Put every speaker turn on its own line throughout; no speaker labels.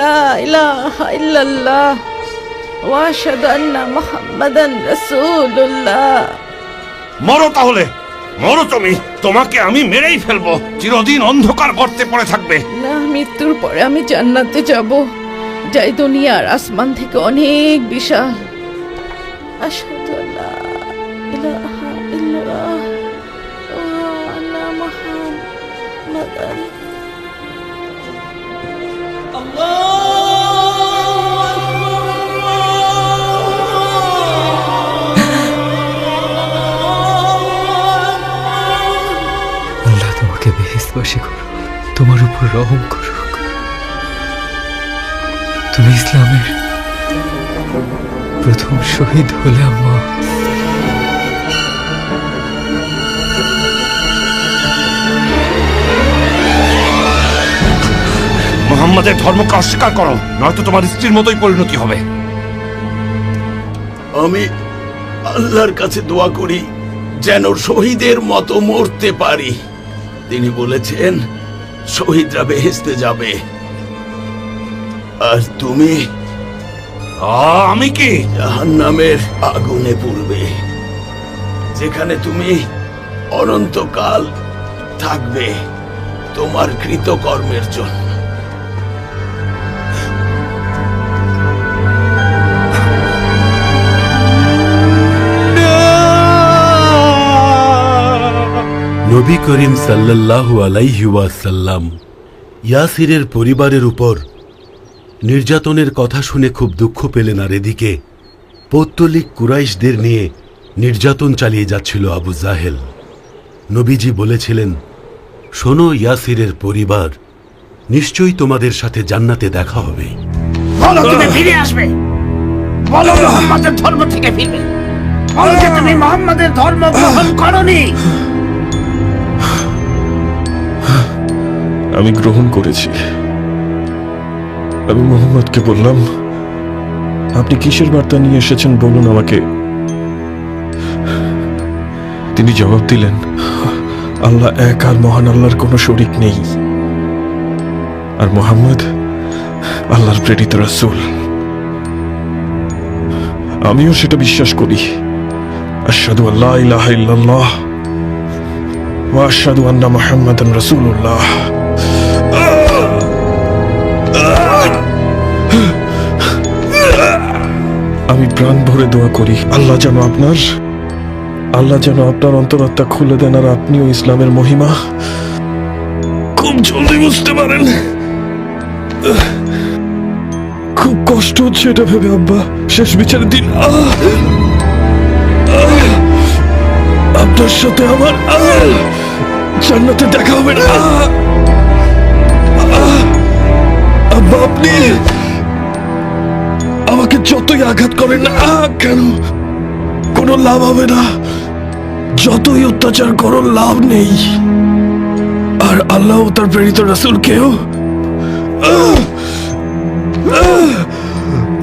লা ইলাহা ইল্লাল্লাহ ওয়া আশহাদু আন্না মুহাম্মাদান রাসূলুল্লাহ।
মরো তাহলে, মরো তুমি। তোমাকে আমি মেরেই ফেলবো, চিরদিন অন্ধকার গর্তে পড়ে থাকবে।
না, মৃত্যুর পরে আমি জান্নাতে যাব, যাই দুনিয়ার আসমান থেকে অনেক বিশাল। আশহাদু আল্লা ইলাহা ইল্লাল্লাহ ওয়া আন্না মুহাম্মাদান।
আল্লাহ তোমাকে বেহেশতবাসী করুক, তোমার উপর রহম করুক। তুমি ইসলামের প্রথম শহীদ হলে আম্মা।
মুহাম্মাদের ধর্মকে অস্বীকার করো, নয়তো তোমার স্ত্রীর মতোই পরিণতি হবে।
আমি আল্লাহর কাছে দোয়া করি যেন শহীদের মতো মরতে পারি। তিনি বলেছেন শহীদরা বেহেশতে যাবে, আর তুমি
আমি কি
জাহান্নামের আগুনে পুড়বে, যেখানে তুমি অনন্তকাল থাকবে তোমার কৃতকর্মের জন্য।
নবী করিম সাল্লাল্লাহু আলাইহি ওয়াসাল্লাম ইয়াসিরের পরিবারের উপর নির্যাতনের কথা শুনে খুব দুঃখ পেলেন, আর এদিকে পৌত্তলিক কুরাইশদের নিয়ে নির্যাতন চালিয়ে যাচ্ছিল আবু জাহেল। নবীজি বলেছিলেন, শোনো ইয়াসিরের পরিবার, নিশ্চয়ই তোমাদের সাথে জান্নাতে দেখা হবে।
বলো তুমি ফিরে আসবে, বলো মুহাম্মাদের ধর্ম থেকে ফিরবে, বলো যে তুমি মুহাম্মাদের ধর্ম গ্রহণ করনি।
আমি গ্রহণ করেছি। আমি মোহাম্মদকে বললাম, আপনি কিসের বার্তা নিয়ে এসেছেন বলুন আমাকে। তিনি জবাব দিলেন, আল্লাহ এক, আর মহান আল্লাহর কোনো শরীক নেই, আর মোহাম্মদ আল্লাহর প্রেরিত রাসূল। আমিও সেটা বিশ্বাস করি। আশহাদু আল্লা ইলাহা ইল্লাল্লাহ ওয়া আশহাদু আন্না মুহাম্মাদান রাসূলুল্লাহ। আমি প্রাণ ভরে দোয়া করি আল্লাহ যেন আপনার অন্তরাত্মা খুলে দেন, আর আপনিও ইসলামের মহিমা খুব জলদি বুঝতে পারেন। খুব কষ্ট হচ্ছে এটা ভেবে আব্বা, শেষ বিচারের দিন আপনার সাথে আমার জান্নাতে দেখা হবে না। আব্বা, আপনি আমাকে যতই আঘাত করেন না কেন, কোনো লাভ হবে না। যতই অত্যাচার করো, লাভ নেই। আর আল্লাহ তার প্রেরিত রাসূলকেও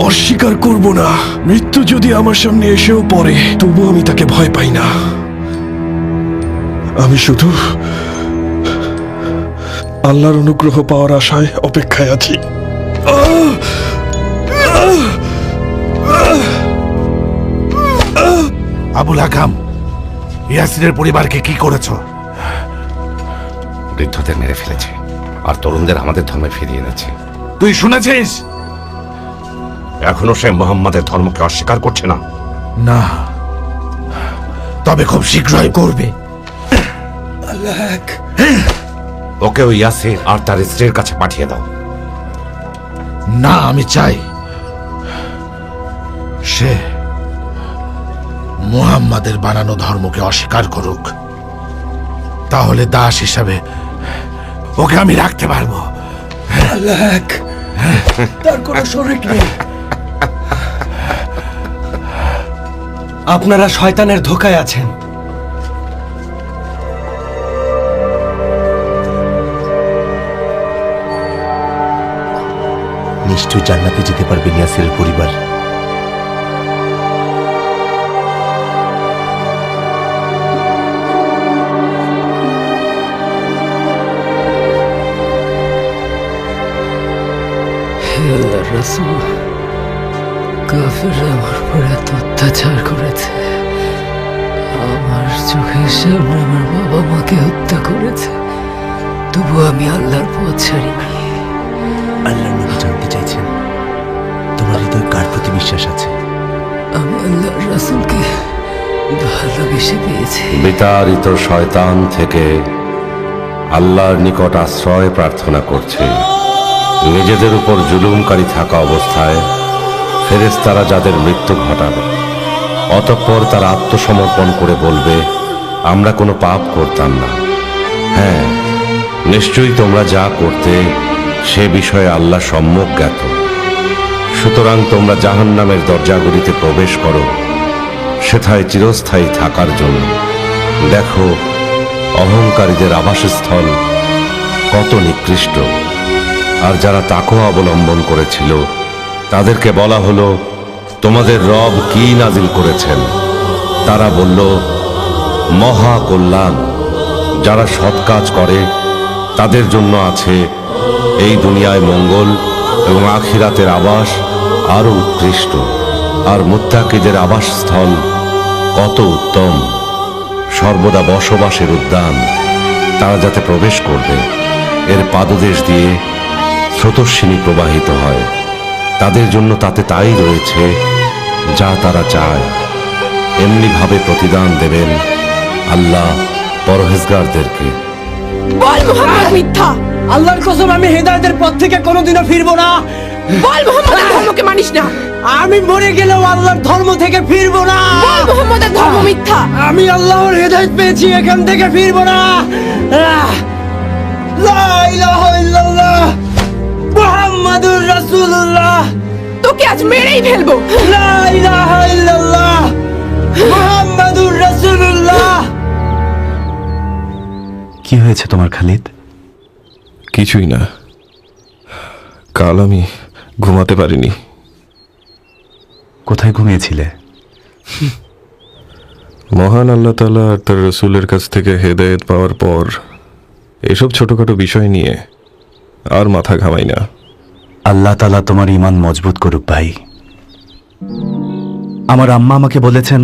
অস্বীকার করব না। মৃত্যু যদি আমার সামনে এসেও পড়ে, তবু আমি তাকে ভয় পাই না। আমি শুধু আল্লাহর অনুগ্রহ পাওয়ার আশায় অপেক্ষায় আছি।
আবুল হাকাম, ইয়াসিরের পরিবারকে কি করেছ? বৃদ্ধদের মেরে ফেলেছে, আর তরুণদের আমাদের ধর্মে ফিরিয়ে এনেছে। তুই শুনেছিস? এখনো সে মুহাম্মাদের ধর্মকে অস্বীকার করছে না।
না, তবে খুব শীঘ্রই করবে।
ওকে ওই ইয়াসির আর তার স্ত্রীর কাছে পাঠিয়ে দাও।
না, আমি চাই সে মুহাম্মাদের বানানো ধর্মকে অস্বীকার করুক, তাহলে দাস হিসাবে ওকে আমি রাখতে পারবো।
তার কোনো শরীক নেই। আপনারা শয়তানের ধোঁকায় আছেন।
নিশ্চয়ই জান্নাতে যেতে পারবেন ইয়াসিরের পরিবার।
হে আল্লাহর রাসূল, কাফেররা আমার উপর এত অত্যাচার করেছে, আমার চোখের সামনে আমার বাবা মাকে হত্যা করেছে, তবু আমি আল্লাহর পথ ছাড়িনি।
আল্লাহর নবী জানতে চাইছেন তোমার হৃদয় কার প্রতি বিশ্বাস আছে?
আমি আল্লাহর রাসূলকে ভালোবেসে পেয়েছি।
বিতাড়িত শয়তান থেকে আল্লাহর নিকট আশ্রয় প্রার্থনা করছে। নিজেদের উপর জুলুমকারী থাকা অবস্থায় ফেরেশতারা যাদের মৃত্যু ঘটাবে, অতঃপর তারা আত্মসমর্পণ করে বলবে, আমরা কোনো পাপ করতাম না। হ্যাঁ, নিশ্চয়ই তোমরা যা করতে সে বিষয়ে আল্লাহ সম্যক জ্ঞাত। সুতরাং তোমরা জাহান্নামের দরজাগুলিতে প্রবেশ করো, সেথায় চিরস্থায়ী থাকার জন্য। দেখো, অহংকারীদের আবাসস্থল কত নিকৃষ্ট। আর যারা তাকওয়া অবলম্বন করেছিল তাদেরকে বলা হলো, তোমাদের রব কি নাজিল করেছেন? তারা বলল, মহা কল্যাণ। যারা সৎ কাজ করে তাদের জন্য আছে এই দুনিয়ায় মঙ্গল এবং আখিরাতের আবাস আরো উৎকৃষ্ট। আর মুত্তাকিদের আবাসস্থল কত উত্তম, সর্বদা বসবাসের উদ্যান। তারা যাতে প্রবেশ করবে, এর পাদদেশ দিয়ে স্রোতস্বিনী প্রবাহিত হয়। তাদের জন্য তাতে তাই রয়েছে যা তারা চায়। এমনিভাবে প্রতিদান দেবেন আল্লাহ পরহেজগারদেরকে।
বল মুহাম্মদ মিথ্যা।
আল্লাহর কসম, আমি হেদায়েতের পথ থেকে কোনোদিনও ফিরবো না।
বল মুহাম্মদের ধর্মকে মানিস না।
আমি মরে গেলেও আল্লাহর ধর্ম থেকে ফিরবো না।
বল মুহাম্মদের ধর্ম মিথ্যা।
আমি আল্লাহর হেদায়েত পেয়েছি, এখান থেকে ফিরবো না। লা ইলাহা ইল্লাল্লাহ মুহাম্মাদুর রাসূলুল্লাহ।
তোকে আজ মেরেই ফেলবো।
লা ইলাহা ইল্লাল্লাহ মুহাম্মাদুর রাসূলুল্লাহ।
কি হয়েছে তোমার খালিদ?
কিছুই না, কাল আমি ঘুমাতে পারিনি।
কোথায় ঘুমিয়েছিলে?
মহান আল্লাহ তাআলা আর তার রসুলের কাছ থেকে হেদায়েত পাওয়ার পর এসব ছোটখাটো বিষয় নিয়ে আর মাথা ঘামাই না।
আল্লাহ তাআলা তোমার ঈমান মজবুত করুক ভাই। আমার আম্মা আমাকে বলেছেন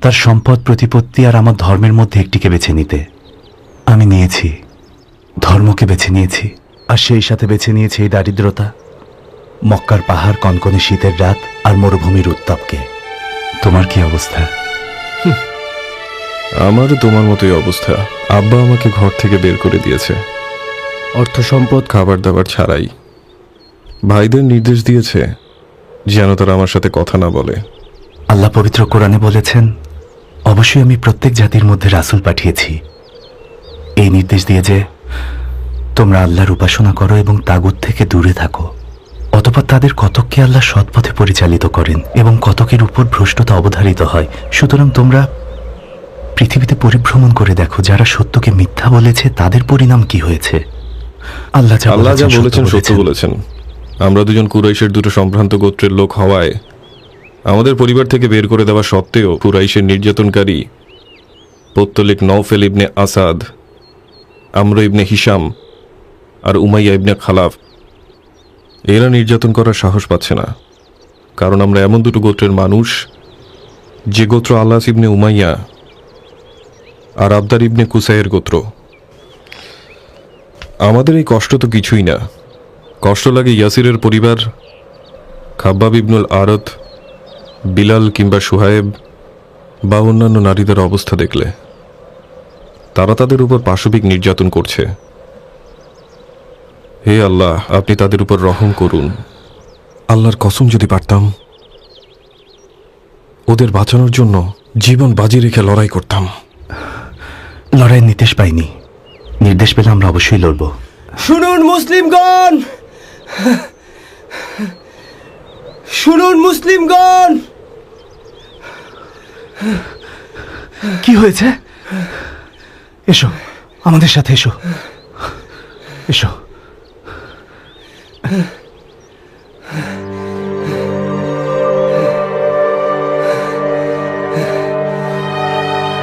তার সম্পদ, প্রতিপত্তি আর আমার ধর্মের মধ্যে একটিকে বেছে নিতে। আমি নিয়েছি, ধর্মকে বেছে নিয়েছি। আর সেই সাথে বেছে নিয়েছি এই দারিদ্রতা, মক্কার পাহাড়, কনকনে শীতের রাত আর মরুভূমির উত্তাপকে। তোমার কি অবস্থা?
আমারও তোমার মতোই অবস্থা। আব্বা আমাকে ঘর থেকে বের করে দিয়েছে, অর্থ সম্পদ, খাবার দাবার ছাড়াই। ভাইদের নির্দেশ দিয়েছে যেন তারা আমার সাথে কথা না বলে।
আল্লাহ পবিত্র কোরআনে বলেছেন, অবশ্যই আমি প্রত্যেক জাতির মধ্যে রাসূল পাঠিয়েছি এই নির্দেশ দিয়ে যে তোমরা আল্লাহর উপাসনা করো এবং তাগুত থেকে দূরে থাকো। অতঃপর তাদের কতককে আল্লাহ সৎপথে পরিচালিত করেন এবং কতকের উপর ভ্রষ্টতা অবধারিত হয়। সুতরাং তোমরা পৃথিবীতে পরিভ্রমণ করে দেখো, যারা সত্যকে মিথ্যা বলেছে তাদের পরিণাম কি হয়েছে। আল্লাহ যা
বলেছেন সত্য বলেছেন। আমরা দুজন কুরাইশের দুটো সম্ভ্রান্ত গোত্রের লোক হওয়ায় আমাদের পরিবার থেকে বের করে দেওয়া সত্ত্বেও কুরাইশের নির্যাতনকারী পত্তলিক নওফেল ইবনে আসাদ, আমর ইবনে হিশাম আর উমাইয়া ইবনে খালাফ, এরা নির্যাতন করার সাহস পাচ্ছে না। কারণ আমরা এমন দুটো গোত্রের মানুষ যে গোত্র আল্লাস ইবনে উমাইয়া আর আবদার ইবনে কুসাইয়ের গোত্র। আমাদের এই কষ্ট তো কিছুই না। কষ্ট লাগে ইয়াসিরের পরিবার, খাব্বাব ইবনুল আরত, বিলাল কিংবা সুহায়েব বা অন্যান্য নারীদের অবস্থা দেখলে। তারা তাদের উপর পাশবিক নির্যাতন করছে। হে আল্লাহ, আপনি তাদের উপর রহম করুন। আল্লাহর কসম, যদি পারতাম ওদের বাঁচানোর জন্য জীবন বাজি রেখে লড়াই করতাম।
লড়াইয়ের নির্দেশ পাইনি, নির্দেশ পেলে আমরা অবশ্যই লড়ব।
শুনুন মুসলিমগণ, শুনুন মুসলিমগণ।
কি হয়েছে? এসো, আমাদের সাথে এসো, এসো।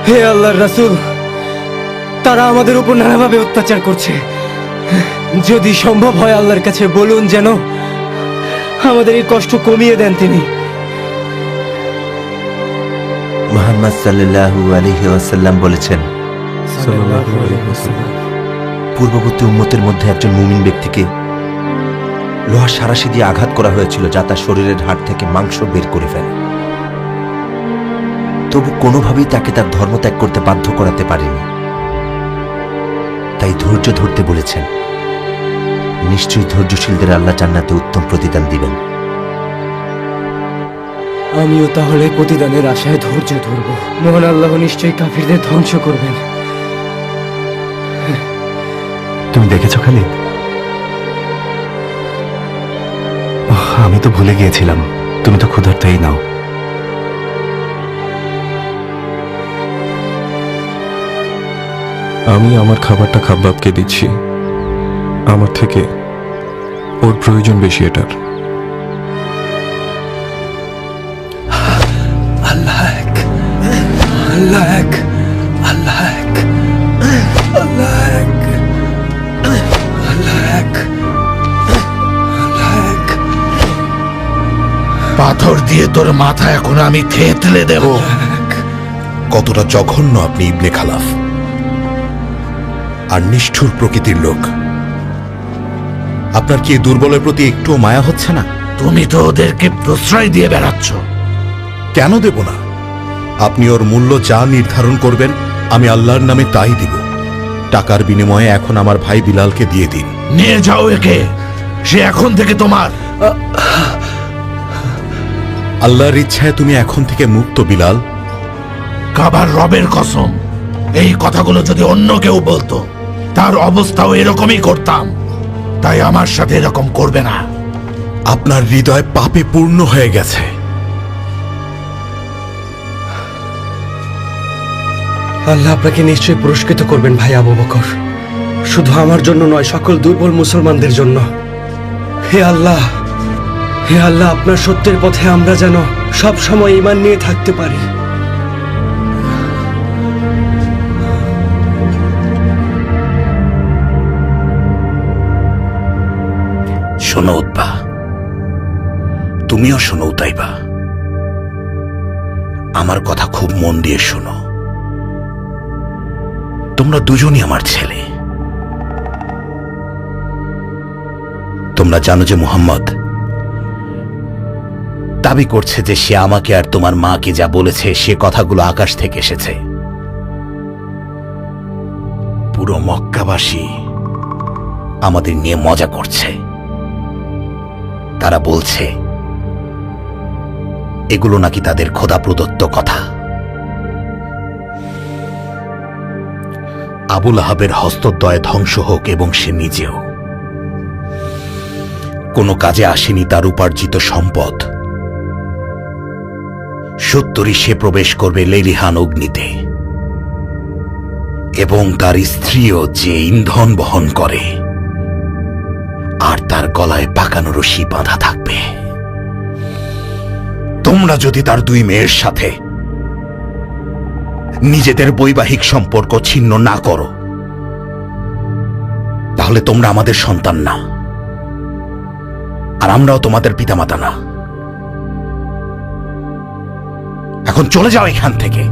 হে আল্লাহর রাসূল, তারা আমাদের উপর নানাভাবে অত্যাচার করছে। যদি সম্ভব হয় আল্লাহর কাছে বলুন যেন আমাদের এই কষ্ট কমিয়ে দেন তিনি।
মুহাম্মদ সাল্লাল্লাহু আলাইহি ওয়াসাল্লাম বলেছেন, পূর্ববর্তী উম্মতের মধ্যে একজন মুমিন ব্যক্তিকে লোহার সারাশি দিয়ে আঘাত করা হয়েছিল, যা তার শরীরের হাড় থেকে মাংস বের করে ফেলে। তবু কোনোভাবেই তাকে তার ধর্ম ত্যাগ করতে বাধ্য করাতে পারেনি। তাই ধৈর্য ধরতে বলেছেন। নিশ্চয়ই ধৈর্যশীলদের আল্লাহ জান্নাতে উত্তম প্রতিদান দিবেন।
আমিও তাহলে প্রতিদানের আশায় ধৈর্য ধরব। মহান আল্লাহ নিশ্চয়ই কাফিরদের ধ্বংস করবেন।
তুমি দেখেছো খালিদ? আমি তো ভুলে গিয়েছিলাম, তুমি তো ক্ষুধার্তই নাও।
আমি আমার খাবারটা খাব্বাবকে দিচ্ছি, আমার থেকে ওর প্রয়োজন বেশি এটার।
আল্লাহ এক, আল্লাহ এক, আল্লাহ এক, আল্লাহ এক, আল্লাহ এক, আল্লাহ এক।
পাথর দিয়ে তোর মাথা এখন আমি থেতলে দেব।
কতটা জঘন্য আপনি ইবনে খালাফ আর নিষ্ঠুর প্রকৃতির লোক। আপনার কি দুর্বলের প্রতি একটুও মায়া হচ্ছে না?
তুমি তো ওদেরকে প্রশ্রয় দিয়ে বেড়াচ্ছ।
কেন দেব না? আপনি ওর মূল্য যা নির্ধারণ করবেন আমি আল্লাহর নামে তাই দিব। টাকার বিনিময়ে এখন আমার ভাই বিলালকে দিয়ে দিন।
নিয়ে যাও একে, সে এখন থেকে তোমার।
আল্লাহর ইচ্ছায় তুমি এখন থেকে মুক্ত বিলাল।
কাবার রবের কসম, এই কথাগুলো যদি অন্য কেউ বলতো তার অবস্থাও এরকমই করতাম। তাই আমার সাথে এরকম করবে না।
আপনার হৃদয় পাপে পূর্ণ হয়ে গেছে।
আল্লাহ আপনাকে নিশ্চয়ই পুরস্কৃত করবেন ভাই আবু বকর, শুধু আমার জন্য নয়, সকল দুর্বল মুসলমানদের জন্য। হে আল্লাহ, হে আল্লাহ, আপনার সত্যের পথে আমরা যেন সব সময় ঈমান নিয়ে থাকতে পারি।
শোনো উতবা, তুমিও শোনো উতাইবা। আমার কথা খুব মন দিয়ে শোনো। তোমরা দুজনই আমার ছেলে। তোমরা জানো যে মুহাম্মদ দাবি করছে যে সে আমাকে আর তোমার মাকে যা বলেছে সে কথাগুলো আকাশ থেকে এসেছে। পুরো মক্কাবাসী আমাদের নিয়ে মজা করছে। তারা বলছে এগুলো নাকি তাদের খোদা প্রদত্ত কথা। আবুল আহাবের হস্তদ্বয় ধ্বংস হোক এবং সে নিজেও। কোনো কাজে আসেনি তার উপার্জিত সম্পদ। সত্তরই সে প্রবেশ করবে লেলিহান অগ্নিতে, এবং তার স্ত্রীও যে ইন্ধন বহন করে, আর তার গলায় পাকানো রশি বাঁধা থাকবে। তোমরা যদি তার দুই মেয়ের সাথে নিজেদের বৈবাহিক সম্পর্ক ছিন্ন না করো, তাহলে তোমরা আমাদের সন্তান না, আর আমরাও তোমাদের পিতামাতা না। এখন চলে যাও এখান থেকে।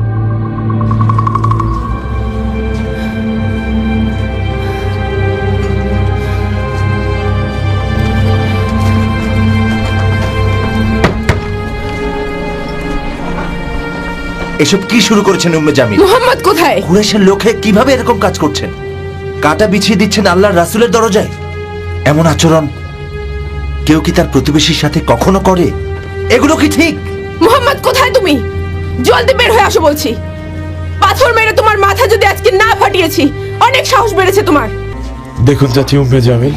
এসব কি শুরু করেছেন উম্মে জামিল?
মুহাম্মদ কোথায়?
কুরাইশের লোকে কিভাবে এরকম কাজ করছেন? কাঁটা বিছিয়ে দিচ্ছেন আল্লাহর রাসূলের দরজায়। এমন আচরণ কেউ কি তার প্রতিবেশীর সাথে কখনো করে? এগুলো কি ঠিক?
মুহাম্মদ কোথায় তুমি? জলদি বের হয়ে আসো বলছি। পাথর মেরে তোমার মাথা যদি আজকে না ফাটিয়েছি, অনেক সাহস বেড়েছে তোমার।
দেখুন চাচি উম্মে জামিল,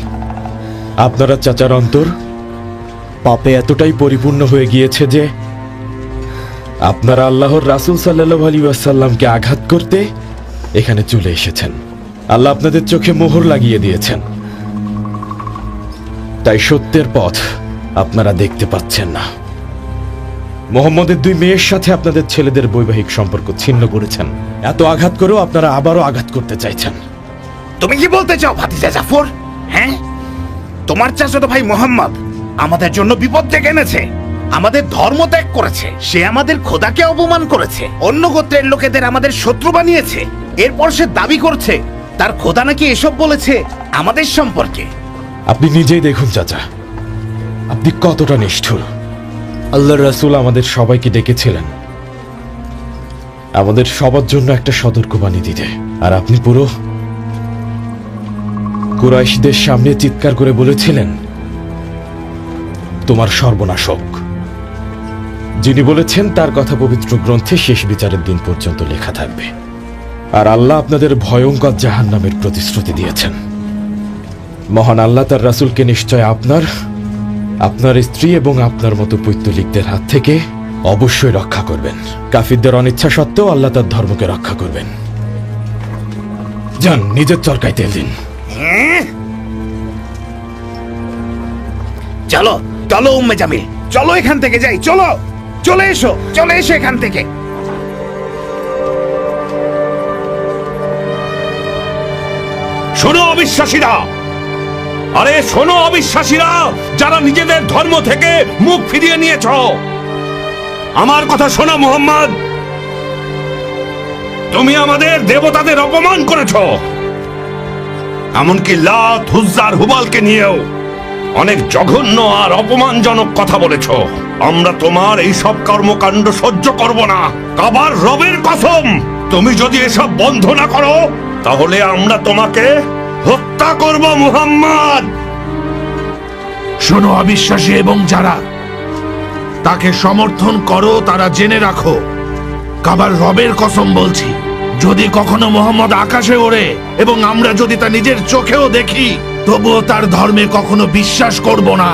আপনারা চাচার অন্তর পাপে এতটাই পরিপূর্ণ হয়ে গিয়েছে যে আপনারা আল্লাহর রাসূল সাল্লাল্লাহু আলাইহি ওয়াসাল্লামকে আঘাত করতে এখানে চলে এসেছেন। আল্লাহ আপনাদের চোখে মোহর লাগিয়ে দিয়েছেন, তাই সত্যের পথ আপনারা দেখতে পাচ্ছেন না। মুহাম্মদের দুই মেয়ের সাথে আপনাদের ছেলেদের বৈবাহিক সম্পর্ক ছিন্ন করেছেন। এত আঘাত করেও আপনারা আবারও আঘাত করতে চাইছেন।
তুমি কি বলতে চাও ভাতিজা জাফর? হ্যাঁ, তোমার চাচাতো ভাই মোহাম্মদ
আমাদের জন্য বিপদ ডেকে এনেছে, আমাদের ধর্ম ত্যাগ করেছে, সে আমাদের খোদাকে অপমান করেছে, অন্য গোত্রের লোকেদের আমাদের শত্রু বানিয়েছে। এরপর সে দাবি করছে তার খোদা নাকি এসব বলেছে আমাদের সম্পর্কে।
আপনি নিজেই দেখুন চাচা, আপনি কতটা নিষ্ঠুর। আল্লাহর রাসূল আমাদের সবাইকে ডেকেছিলেন আমাদের সবার জন্য একটা সতর্কবাণী দিতে, আর আপনি পুরো কুরাইশদের সামনে চিৎকার করে বলেছিলেন তোমার সর্বনাশ হোক। যিনি বলেছেন তার কথা পবিত্র গ্রন্থে শেষ বিচারের দিন পর্যন্ত লেখা থাকবে। আর আল্লাহ আপনাদের ভয়ঙ্কর জাহান্নামের প্রতিশ্রুতি দিয়েছেন। মহান আল্লাহ তার রাসূলকে নিশ্চয় আপনার স্ত্রী এবং আপনার মতো পৈতৃকদের হাত থেকে অবশ্যই রক্ষা করবেন। কাফিরদের অনিচ্ছা সত্ত্বেও আল্লাহ তার ধর্মকে রক্ষা করবেন। যান, নিজের চরকায় তেল দিন।
চলো চলো উম্মে জামিল, চলো এখান থেকে যাই, চলো, চলে এসো, চলে এসো এখান থেকে।
শোনো অবিশ্বাসীরা, আরে শোনো অবিশ্বাসীরা, যারা নিজেদের ধর্ম থেকে মুখ ফিরিয়ে নিয়েছ, আমার কথা শোনো মুহাম্মদ। তুমি আমাদের দেবতাদের অপমান করেছ, এমনকি লাত, হুজ্জার, হুবালকে নিয়েও অনেক জঘন্য আর অপমানজনক কথা বলেছ। আমরা তোমার এই সব কর্মকাণ্ড সহ্য করব না। কাবার রবের কসম, তুমি যদি এসব বন্ধ না করো তাহলে আমরা তোমাকে হত্যা করব মুহাম্মদ।
শোনো অবিশ্বাসী এবং যারা তাকে সমর্থন করো, তারা জেনে রাখো, কাবার রবের কসম বলছি, যদি কখনো মোহাম্মদ আকাশে ওড়ে এবং আমরা যদি তা নিজের চোখেও দেখি, তবুও তার ধর্মে কখনো বিশ্বাস করব না।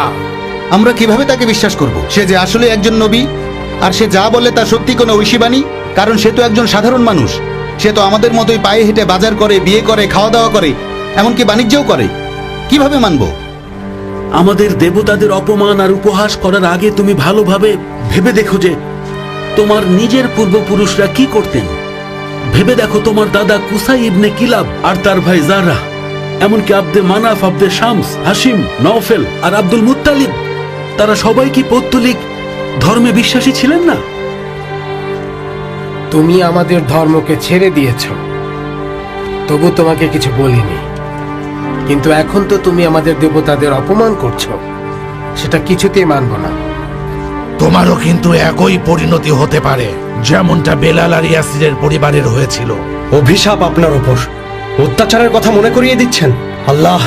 আমরা কিভাবে তাকে বিশ্বাস করব? সে যে আসলে একজন নবী, আর সে যা বলে তা সত্যি কোনো ঐশীবাণী? কারণ সে তো একজন সাধারণ মানুষ। সে তো আমাদের মতোই পায়ে হেঁটে বাজার করে, বিয়ে করে, খাওয়া দাওয়া করে, এমনকি বাণিজ্যও করে। কিভাবে মানব?
আমাদের দেবতাদের অপমান আর উপহাস করার আগে তুমি ভালোভাবে ভেবে দেখো যে তোমার নিজের পূর্বপুরুষরা কি করতেন। ভেবে দেখো তোমার দাদা কুসাই ইবনে কিলাব আর তার ভাই জারা, এমনকি আব্দে মানাফ, আব্দে শামস, হাসিম, নওফেল আর আব্দুল মুত্তালিব, তারা সবাই কি পৌত্তলিক ধর্মে বিশ্বাসী ছিলেন না?
তুমি আমাদের ধর্মকে ছেড়ে দিয়েছ, তবু তোমাকে কিছু বলিনি। কিন্তু এখন তো তুমি আমাদের দেবতাদের অপমান করছো, সেটা কিছুতেই মানব না।
তোমারও কিন্তু একই পরিণতি হতে পারে, যেমনটা বেলাল আর ইয়াসিরের পরিবারের হয়েছিল।
অভিশাপ আপনার ওপর। অত্যাচারের কথা মনে করিয়ে দিচ্ছেন। আল্লাহ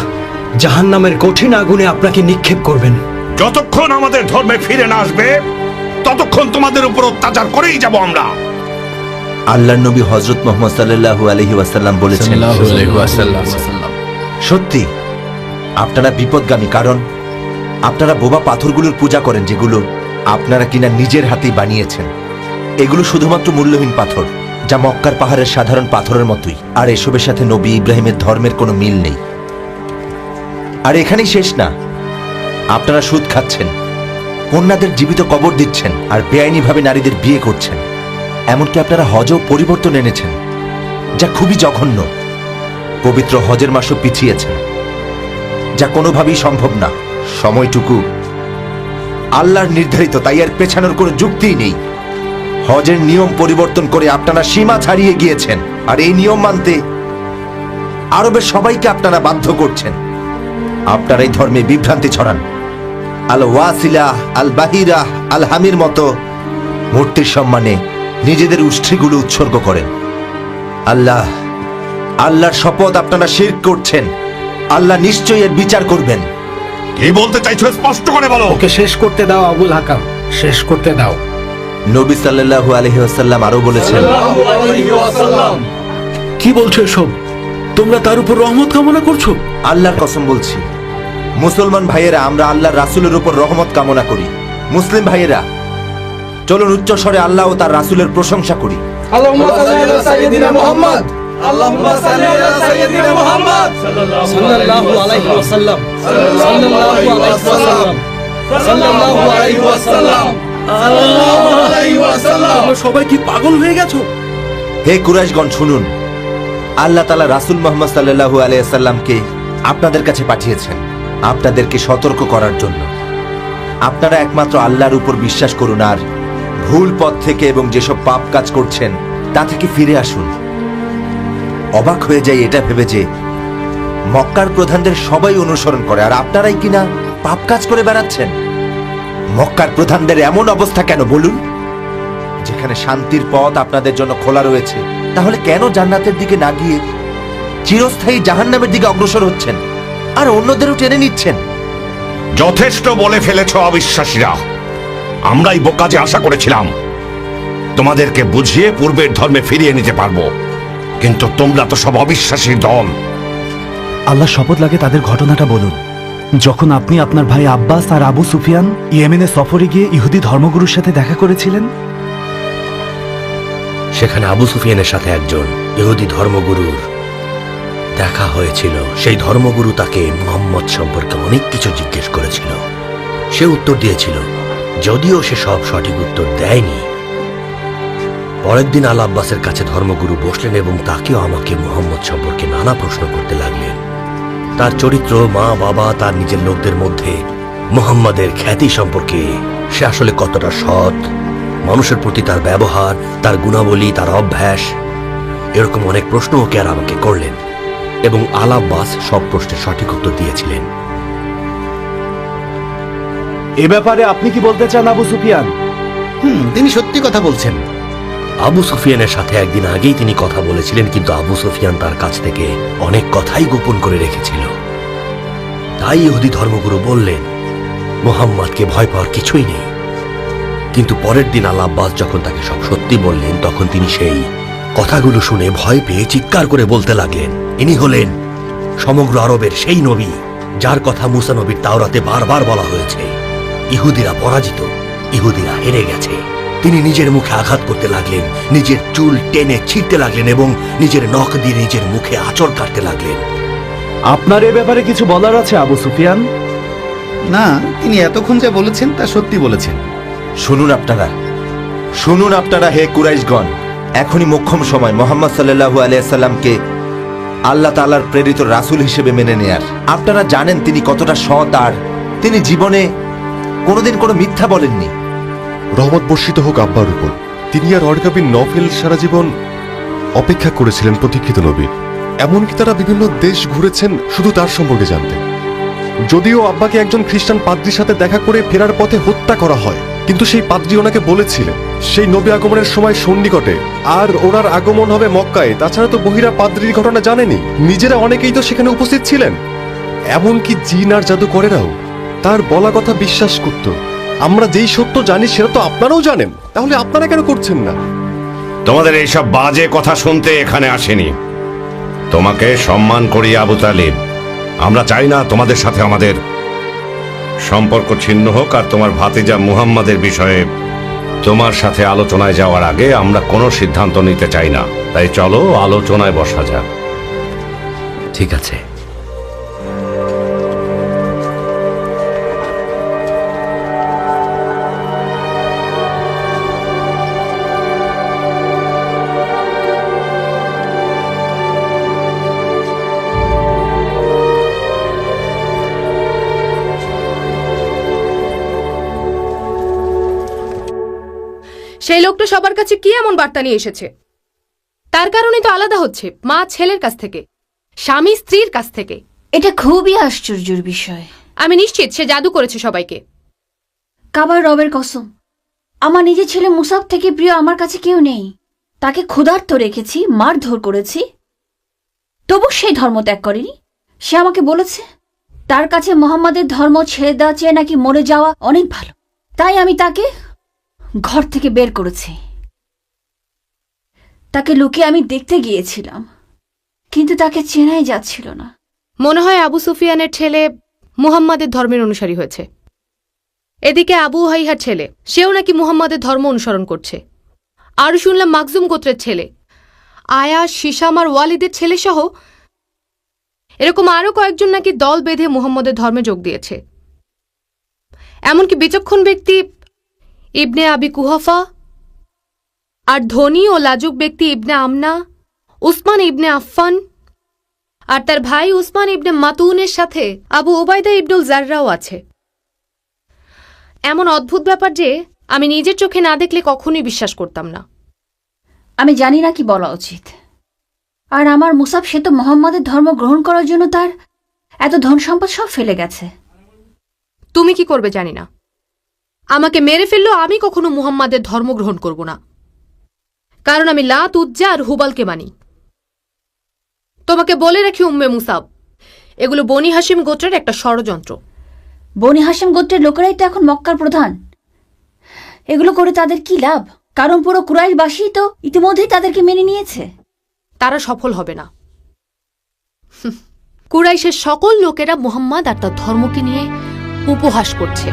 জাহান্নামের কঠিন আগুনে আপনাকে নিক্ষেপ করবেন।
যতক্ষণ আমাদের ধর্মে ফিরে না আসবে ততক্ষণ তোমাদের উপর অত্যাচার করেই যাব আমরা।
আল্লাহর নবী হযরত মুহাম্মদ সাল্লাল্লাহু আলাইহি ওয়াসাল্লাম বলেছেন, সত্যি আপনারা বিপদগামী, কারণ আপনারা বোবা পাথরগুলোর পূজা করেন, যেগুলো আপনারা কিনা নিজের হাতেই বানিয়েছেন। এগুলো শুধুমাত্র মূল্যহীন পাথর, যা মক্কার পাহাড়ের সাধারণ পাথরের মতোই। আর এসবের সাথে নবী ইব্রাহিমের ধর্মের কোনো মিল নেই। আর এখানেই শেষ না, আপনারা সুদ খাচ্ছেন, কন্যাদের জীবিত কবর দিচ্ছেন, আর বেআইনিভাবে নারীদের বিয়ে করছেন। এমনকি আপনারা হজও পরিবর্তন এনেছেন, যা খুবই জঘন্য। পবিত্র হজের মাসও পিছিয়েছেন, যা কোনোভাবেই সম্ভব না। সময়টুকু আল্লাহর নির্ধারিত, তাই আর পেছানোর কোনো যুক্তিই নেই। হজের নিয়ম পরিবর্তন করে আপনারা সীমা ছাড়িয়ে গিয়েছেন, আর এই নিয়ম মানতে আরবের সবাইকে আপনারা বাধ্য করছেন। আপনারা এই ধর্মে বিভ্রান্তি ছড়ান। আল ওয়াসিলা, আল বাহিরা, আল হামির মতো মূর্তির সম্মানে নিজেদের উষ্ট্রিগুলো উৎসর্গ করেন। আল্লাহর শপথ, আপনারা শিরক করছেন। আল্লাহ নিশ্চয়ই এর বিচার করবেন।
কি বলতে চাইছো স্পষ্ট করে বলো।
ওকে শেষ করতে দাও আবুল হাকাম, শেষ করতে দাও।
নবী সাল্লাল্লাহু আলাইহি ওয়াসাল্লাম আরো বলেছেন,
কি বলছো এসব? তোমরা তার উপর রহমত কামনা করছো?
আল্লাহর কসম বলছি, মুসলমান ভাইয়েরা, আমরা আল্লাহর রাসূলের উপর রহমত কামনা করি। মুসলিম ভাইয়েরা, চলুন উচ্চ স্বরে আল্লাহ ও তার রাসূলের প্রশংসা করি।
আল্লাহুম্মা সাল্লি আলা সাইয়্যিদিনা মুহাম্মদ, আল্লাহুম্মা সাল্লি আলা সাইয়্যিদিনা মুহাম্মদ সাল্লাল্লাহু আলাইহি ওয়াসাল্লাম, সাল্লাল্লাহু আলাইহি ওয়াসাল্লাম, সাল্লাল্লাহু আলাইহি ওয়াসাল্লাম, সাল্লাল্লাহু আলাইহি ওয়াসাল্লাম।
তোমরা সবাই কি পাগল হয়ে গেছো?
হে কুরাইশগণ, শুনুন, আল্লাহ তাআলা রাসূল মুহাম্মদ সাল্লাল্লাহু আলাইহি ওয়াসাল্লামকে আপনাদের কাছে পাঠিয়েছেন, আপনাদেরকে সতর্ক করার জন্য।
আপনারা একমাত্র আল্লাহর উপর বিশ্বাস করুন আর ভুল পথ থেকে এবং যেসব পাপ কাজ করছেন তা থেকে ফিরে আসুন। অবাক হয়ে যাই এটা ভেবে যে মক্কার প্রধানদের সবাই অনুসরণ করে আর আপনারাই কিনা পাপ কাজ করে বেড়াচ্ছেন। মক্কার প্রধানদের এমন অবস্থা কেন বলুন? যেখানে শান্তির পথ আপনাদের জন্য খোলা রয়েছে, তাহলে কেন জান্নাতের দিকে না গিয়ে চিরস্থায়ী জাহান্নামের দিকে অগ্রসর হচ্ছেন আর অন্যদেরও টেনে নিচ্ছেন?
যথেষ্ট বলে ফেলেছ অবিশ্বাসীরা। আমরাই বোকা যে আশা করেছিলাম তোমাদেরকে বুঝিয়ে পূর্বের ধর্মে ফিরিয়ে নিতে পারবো, কিন্তু তোমরা তো সব অবিশ্বাসীর দল।
আল্লাহ শপথ লাগে তাদের ঘটনাটা বলুন, যখন আপনি আপনার ভাই আব্বাস আর আবু সুফিয়ান ইয়েমেনে সফরে গিয়ে ইহুদি ধর্মগুরুর সাথে দেখা করেছিলেন।
সেখানে আবু সুফিয়ানের সাথে একজন ইহুদি ধর্মগুরুর দেখা হয়েছিল। সেই ধর্মগুরু তাকে মুহাম্মদ সম্পর্কে অনেক কিছু জিজ্ঞেস করেছিল। সে উত্তর দিয়েছিল, যদিও সে সব সঠিক উত্তর দেয়নি। পরের দিন আল আব্বাসের কাছে ধর্মগুরু বসলেন এবং তাকেও আমাকে মুহাম্মদ সম্পর্কে নানা প্রশ্ন করতে লাগলেন। তার চরিত্র, মা বাবা, তার নিজের লোকদের মধ্যে মুহাম্মাদের খ্যাতি সম্পর্কে, সে আসলে কতটা সৎ, মানুষের প্রতি তার ব্যবহার, তার গুণাবলী, তার অভ্যাস, এরকম অনেক প্রশ্ন ওকে আর আমাকে করলেন এবং আল আব্বাস সব প্রশ্নের সঠিক উত্তর দিয়েছিলেন।
এ ব্যাপারে আপনি কি বলতে চান আবু সুফিয়ান?
তিনি সত্যি কথা বলছেন।
আবু সুফিয়ানের সাথে একদিন আগেই তিনি কথা বলেছিলেন, কিন্তু আবু সুফিয়ান তার কাছ থেকে অনেক কথাই গোপন করে রেখেছিল। তাই ইহুদি ধর্মগুরু বললেন, মুহাম্মাদকে ভয় পাওয়ার কিছুই নেই। কিন্তু পরের দিন আল আব্বাস যখন তাকে সব সত্যি বললেন, তখন তিনি সেই কথাগুলো শুনে ভয় পেয়ে চিৎকার করে বলতে লাগলেন, ইনি হলেন সমগ্র আরবের সেই নবী যার কথা মুসা নবীর তাওরাতে বারবার বলা হয়েছে। ইহুদিরা পরাজিত, ইহুদিরা হেরে গেছে। তিনি নিজের মুখে আঘাত করতে লাগলেন, নিজের চুল টেনে ছিঁড়তে লাগলেন এবং নিজের নখ দিয়ে নিজের মুখে আঁচড় কাটতে লাগলেন।
আপনার এ ব্যাপারে কিছু বলার আছে আবু সুফিয়ান?
না, তিনি এতক্ষণ যা বলেছেন তা সত্যি বলেছেন।
শুনুন আপনারা হে কুরাইশগণ, এখনই মোক্ষম সময় মোহাম্মদ সাল্লাল্লাহু আলাইহি সাল্লামকে আল্লাহ তাআলার প্রেরিত রাসূল হিসেবে মেনে নেয়ার। আপনারা জানেন তিনি কতটা সৎ আর তিনি জীবনে কোনোদিন কোনো মিথ্যা বলেননি।
রহমত বর্ষিত হোক আব্বার উপর। তিনি আর ওয়ারকা বিন নফেল সারা জীবন অপেক্ষা করেছিলেন প্রতীক্ষিত নবীর। এমনকি তারা বিভিন্ন দেশ ঘুরেছেন শুধু তার সম্পর্কে জানতে। যদিও আব্বাকে একজন খ্রিস্টান পাদ্রির সাথে দেখা করে ফেরার পথে হত্যা করা হয়, কিন্তু সেই পাদ্রী ওনাকে বলেছিলেন সেই নবী আগমনের সময় সন্নিকটে আর ওনার আগমন হবে মক্কায়। তাছাড়া তো বহিরা পাদ্রীর ঘটনা জানেনি, নিজেরা অনেকেই তো সেখানে উপস্থিত ছিলেন। এমনকি জিন আর জাদুকরেরাও তার বলা কথা বিশ্বাস করত। আমরা যেই সত্য জানি সেটা তো আপনারাও জানেন, তাহলে আপনারা কেন করছেন না?
তোমাদের এইসব বাজে কথা শুনতে এখানে আসেনি। তোমাকে সম্মান করি আবু তালিব। আমরা চাই না তোমাদের সাথে আমাদের সম্পর্ক ছিন্ন হোক, আর তোমার ভাতিজা মুহাম্মাদের বিষয়ে তোমার সাথে আলোচনায় যাওয়ার আগে আমরা কোনো সিদ্ধান্ত নিতে চাই না। তাই চলো আলোচনায় বসা যাক।
ঠিক আছে।
সেই লোকটা সবার কাছে কি এমন বার্তা নিয়ে এসেছে? তার কারণে তো আলাদা হচ্ছে, মা ছেলের কাছ থেকে, স্বামী স্ত্রীর কাছ থেকে।
এটা খুবই আশ্চর্যের বিষয়।
আমি নিশ্চিত সে জাদু করেছে সবাইকে।
কাবার রবের কসম, আমার নিজের ছেলে মুসাব থেকে প্রিয় আমার কাছে কেউ নেই। তাকে ক্ষুধার্ত রেখেছি, মারধর করেছি, তবু সেই ধর্ম ত্যাগ করেনি। সে আমাকে বলেছে তার কাছে মোহাম্মদের ধর্ম ছেড়ে দেওয়া চেয়ে নাকি মরে যাওয়া অনেক ভালো। তাই আমি তাকে ঘর থেকে বের করেছি। তাকে লুকিয়ে আমি দেখতে গিয়েছিলাম, কিন্তু তাকে চেনাই যাচ্ছিল না।
মনে হয় আবু সুফিয়ানের ছেলে মুহাম্মাদের ধর্মের অনুসারী হয়েছে। এদিকে আবু হাইহার ছেলে, সেও নাকি মুহাম্মাদের ধর্ম অনুসরণ করছে। আর শুনলাম মাকজুম গোত্রের ছেলে আয়া, শিশাম আর ওয়ালিদের ছেলে সহ এরকম আরও কয়েকজন নাকি দল বেঁধে মুহাম্মাদের ধর্মে যোগ দিয়েছে। এমনকি বিচক্ষণ ব্যক্তি ইবনে আবি কুহাফা আর ধনী ও লাজুক ব্যক্তি ইবনে আমনা, উসমান ইবনে আফফান আর তার ভাই উসমান ইবনে মাতুনের সাথে আবু ওবায়দা ইবনুল জাররাও আছে। এমন অদ্ভুত ব্যাপার যে আমি নিজের চোখে না দেখলে কখনোই বিশ্বাস করতাম না।
আমি জানি না কি বলা উচিত। আর আমার মুসাব, সে তো মোহাম্মদের ধর্ম গ্রহণ করার জন্য তার এত ধন সম্পদ সব ফেলে গেছে।
তুমি কি করবে জানি না, আমাকে মেরে ফেললেও আমি কখনো মুহাম্মাদের ধর্ম গ্রহণ করব না, কারণ আমি লাত, উজ্জা আর হুবালকে মানি। তোমাকে বলে রাখি উম্মে মুসাব, এগুলো বনি হাশিম গোত্রের একটা ষড়যন্ত্র।
বনি হাশিম গোত্রের লোকেরাই তো এখন মক্কার প্রধান। এগুলো করে তাদের কি লাভ? কারণ পুরো কুরাইশবাসী তো ইতিমধ্যেই তাদেরকে মেনে নিয়েছে।
তারা সফল হবে না। কুরাইশের সকল লোকেরা মুহাম্মদ আর তার ধর্মকে নিয়ে উপহাস করছে।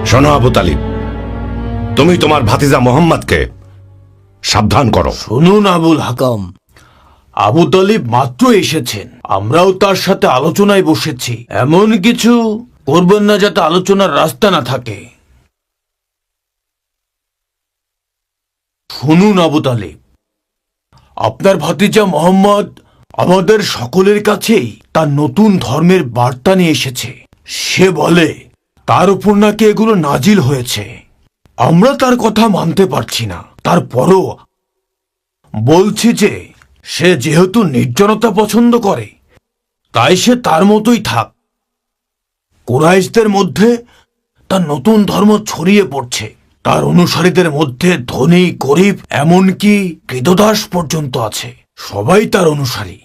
শোনো আবু তালিব, তুমি তোমার ভাতিজা মোহাম্মদকে সাবধান করো।
শুনুন আবুল হাকাম, আবু তালিব মাত্র এসেছেন, আমরাও তার সাথে আলোচনায় বসেছি। এমন কিছু করবেন না যাতে আলোচনার রাস্তা না থাকে। শুনুন আবু তালিব, আপনার ভাতিজা মোহাম্মদ আমাদের সকলের কাছেই তার নতুন ধর্মের বার্তা নিয়ে এসেছে। সে বলে তার উপর নাকি এগুলো নাজিল হয়েছে। আমরা তার কথা মানতে পারছি না, তারপরও বলছি যে সে যেহেতু নির্জনতা পছন্দ করে, তাই সে তার মতোই থাক। কুরাইশদের মধ্যে তার নতুন ধর্ম ছড়িয়ে পড়ছে। তার অনুসারীদের মধ্যে ধনী, গরিব, এমনকি কৃতদাস পর্যন্ত আছে। সবাই তার অনুসারী।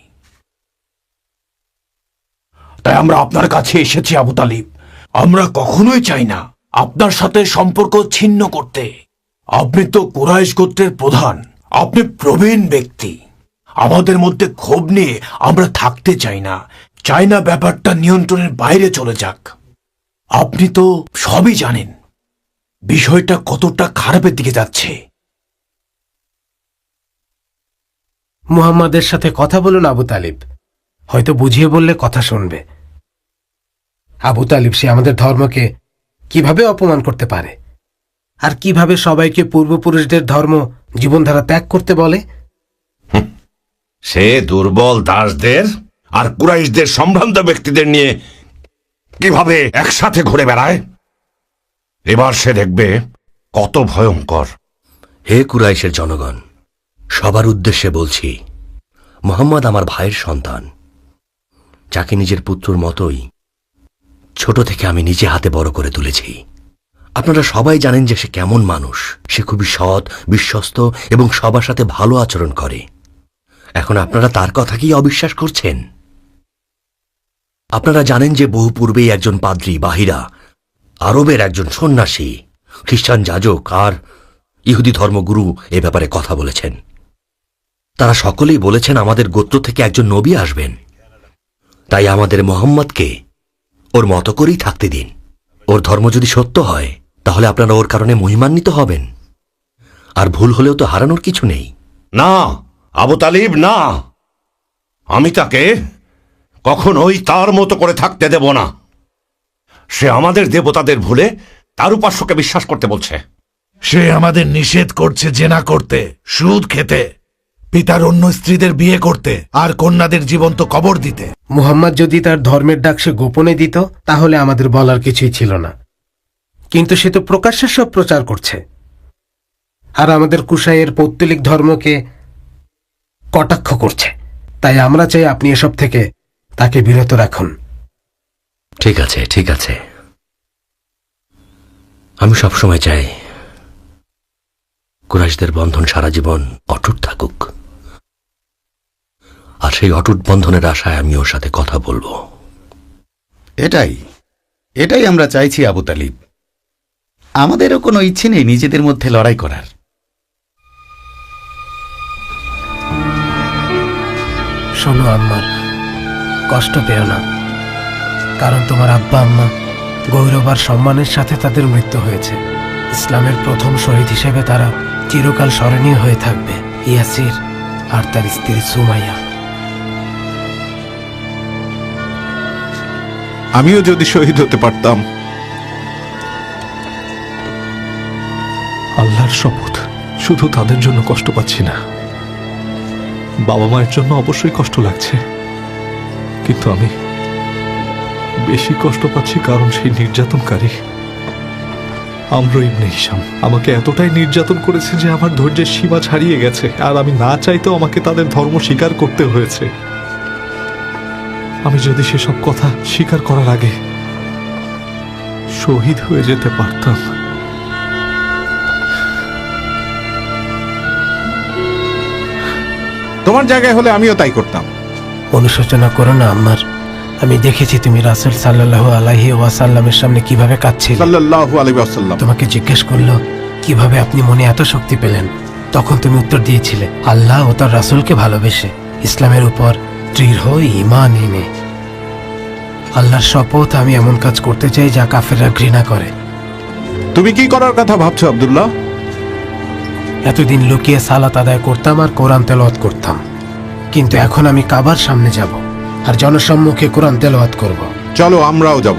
তাই আমরা আপনার কাছে এসেছি আবু তালিব। আমরা কখনোই চাই না আপনার সাথে সম্পর্ক ছিন্ন করতে। আপনি তো কুরাইশ গোত্রের প্রধান, আপনি প্রবীণ ব্যক্তি। আমাদের মধ্যে ক্ষোভ নিয়ে আমরা থাকতে চাই না। চাই না ব্যাপারটা নিয়ন্ত্রণের বাইরে চলে যাক। আপনি তো সবই জানেন বিষয়টা কতটা খারাপের দিকে যাচ্ছে।
মুহাম্মাদের সাথে কথা বলুন আবু তালিব, হয়তো বুঝিয়ে বললে কথা শুনবে। আবু তালিব, সে আমাদের ধর্মকে কিভাবে অপমান করতে পারে, আর কিভাবে সবাইকে পূর্বপুরুষদের ধর্ম জীবনধারা ত্যাগ করতে বলে?
সে দুর্বল দাসদের আর কুরাইশদের সম্ভ্রান্ত ব্যক্তিদের নিয়ে কিভাবে একসাথে ঘুরে বেড়ায়। এবার সে দেখবে কত ভয়ঙ্কর।
হে কুরাইশের জনগণ, সবার উদ্দেশ্যে বলছি, মোহাম্মদ আমার ভাইয়ের সন্তান, যাকে নিজের পুত্রর মতোই ছোট থেকে আমি নিজে হাতে বড় করে তুলেছি। আপনারা সবাই জানেন যে সে কেমন মানুষ। সে খুবই সৎ, বিশ্বস্ত এবং সবার সাথে ভালো আচরণ করে। এখন আপনারা তার কথাকেই অবিশ্বাস করছেন। আপনারা জানেন যে বহু পূর্বেই একজন পাদ্রী বাহিরা আরবের একজন সন্ন্যাসী, খ্রিস্টান যাজক আর ইহুদি ধর্মগুরু এ ব্যাপারে কথা বলেছেন। তারা সকলেই বলেছেন আমাদের গোত্র থেকে একজন নবী আসবেন। তাই আমাদের মোহাম্মদকে ওর মতো করেই থাকতে দিন। ওর ধর্ম যদি সত্য হয় তাহলে আপনারা ওর কারণে মহিমান্বিত হবেন, আর ভুল হলেও তো হারানোর কিছু নেই।
না আবু তালিব, না, আমি তাকে কখনোই তার মতো করে থাকতে দেব না। সে আমাদের দেবতাদের ভুলে তার উপাস্যকে বিশ্বাস করতে বলছে।
সে আমাদের নিষেধ করছে জেনা করতে, সুদ খেতে, পিতার অন্য স্ত্রীদের বিয়ে করতে আর কন্যাদের জীবন্ত কবর দিতে।
মুহাম্মদ যদি তার ধর্মের ডাক সে গোপনে দিত তাহলে আমাদের বলার কিছুই ছিল না, কিন্তু সে তো প্রকাশ্যে সব প্রচার করছে, আর আমাদের কুশাইয়ের পৌত্তলিক ধর্মকে কটাক্ষ করছে। তাই আমরা চাই আপনি এসব থেকে তাকে বিরত রাখুন।
ঠিক আছে, ঠিক আছে, আমি সবসময় চাই কুরাইশদের বন্ধন সারা জীবন অটুট থাকুক, আর সেই অটুট বন্ধনের আশায় আমি ওর সাথে কথা বলবো।
এটাই আমরা চাইছি আবু তালিব। আমাদেরও কোনো ইচ্ছে নেই নিজেদের মধ্যে লড়াই করার।
শোনো আম্মার, কষ্ট পেও না, কারণ তোমার আব্বা আম্মা গৌরব আর সম্মানের সাথে তাদের মৃত্যু হয়েছে। ইসলামের প্রথম শহীদ হিসেবে তারা চিরকাল স্মরণীয় হয়ে থাকবে, ইয়াসির আর তার স্ত্রী সুমাইয়া।
আমিও যদি শহীদ হতে পারতাম।
আল্লাহর শপথ, শুধু তাদের জন্য কষ্ট পাচ্ছি না,
বাবা মায়ের জন্য অবশ্যই কষ্ট লাগছে, কিন্তু আমি বেশি কষ্ট পাচ্ছি কারণ সেই নির্যাতনকারী আমর ইবনে হিশাম আমাকে এতটাই নির্যাতন করেছে যে আমার ধৈর্যের সীমা ছাড়িয়ে গেছে, আর আমি না চাইতেও আমাকে তাদের ধর্ম স্বীকার করতে হয়েছে। আমি যদি সেসব কথা স্বীকার করার আগে শহীদ হয়ে যেতে পারতাম।
তোমার জায়গায় হলে আমিও তাই করতাম।
অনুশোচনা করো না আম্মার, আমি দেখেছি তুমি রাসূল সাল্লাল্লাহু আলাইহি ওয়াসাল্লামের সামনে কিভাবে কাঁদছিলে।
সাল্লাল্লাহু আলাইহি ওয়াসাল্লাম
তোমাকে জিজ্ঞেস করলো কিভাবে আপনি মনে এত শক্তি পেলেন, তখন তুমি উত্তর দিয়েছিলে আল্লাহ ও তার রাসূলকে ভালোবেসে ইসলামের উপর দৃঢ় ঈমান এনে। আল্লাহর শপথ, আমি এমন কাজ করতে চাই যা কাফেররা ঘৃণা করে।
তুমি কি করার কথা ভাবছো আব্দুল্লাহ?
এতদিন লুকিয়ে সালাত আদায় করতাম আর কোরআন তেলাওয়াত করতাম, কিন্তু এখন আমি কাবার সামনে যাব আর জনসম্মুখে কোরআন তেলাওয়াত করব।
চলো আমরাও যাব।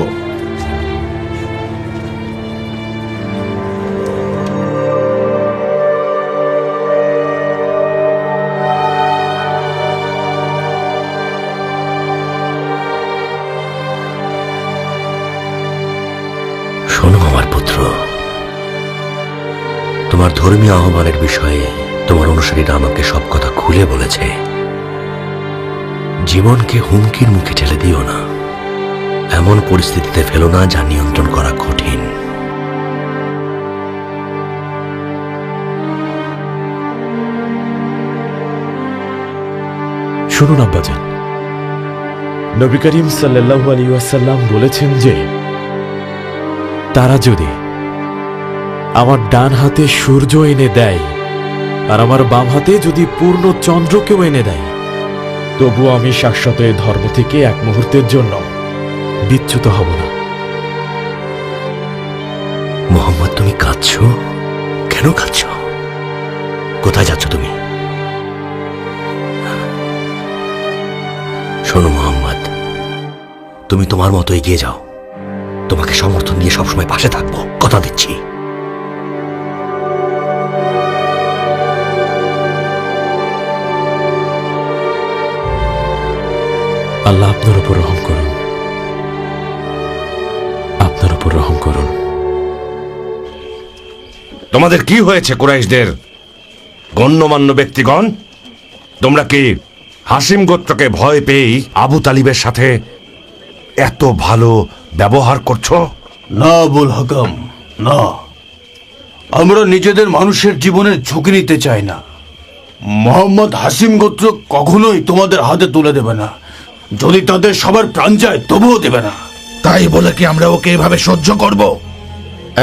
শোনো আমার পুত্র, তোমার ধর্মীয় আহ্বানের বিষয়ে তোমার অনুসারীরা আমাকে সব কথা খুলে বলেছে। জীবনকে হুমকির মুখে ঠেলে দিও না, এমন পরিস্থিতিতে ফেলো না যা নিয়ন্ত্রণ করা কঠিন।
শুনুন আব্বাজান, নবী করিম সাল্লাল্লাহু আলাইহি ওয়াসাল্লাম বলেছেন যে তারা যদি আমার ডান হাতে সূর্য এনে দেয় আর আমার বাম হাতে যদি পূর্ণ চন্দ্রকেও এনে দেয়, তবু আমি শাশ্বত এই ধর্ম থেকে এক মুহূর্তের জন্য বিচ্যুত হব না।
মোহাম্মদ, তুমি কাঁদছো কেন? কাঁদছো? কোথায় যাচ্ছ তুমি? শোনো মোহাম্মদ, তুমি তোমার মতো এগিয়ে যাও, তোমাকে সমর্থন দিয়ে সবসময় পাশে থাকবো, কথা দিচ্ছি।
আল্লাহ আপনার উপর রহম করুন, আপনার উপর রহম করুন।
তোমাদের কি হয়েছে কুরাইশদের গণ্যমান্য ব্যক্তিগণ? তোমরা কি হাসিম গোত্রকে ভয় পেয়েই আবু তালিবের সাথে এত ভালো ব্যবহার করছো?
না আবুল হাকাম, না, আমরা নিজেদের মানুষের জীবনের ঝুঁকি নিতে চাই না। মোহাম্মদ হাসিম গোত্র কখনোই তোমাদের হাতে তুলে দেবে না, যদি তাদের সবার প্রাণ যায় তবুও দেবে না।
তাই বলে কি আমরা ওকে এভাবে সহ্য করব?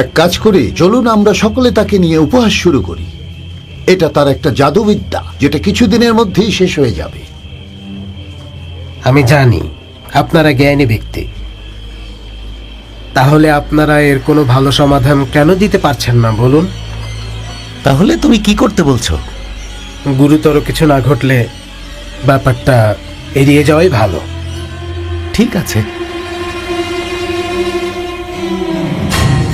এক কাজ করি, চলুন আমরা সকলে তাকে নিয়ে উপহাস শুরু করি। এটা তার একটা জাদুবিদ্যা, যেটা কিছুদিনের মধ্যেই শেষ হয়ে যাবে।
আমি জানি আপনারা জ্ঞানী ব্যক্তি, তাহলে আপনারা এর কোনো ভালো সমাধান কেন দিতে পারছেন না বলুন?
তাহলে তুমি কি করতে বলছো?
গুরুতর কিছু না ঘটলে ব্যাপারটা এড়িয়ে যাওয়াই ভালো।
ঠিক আছে।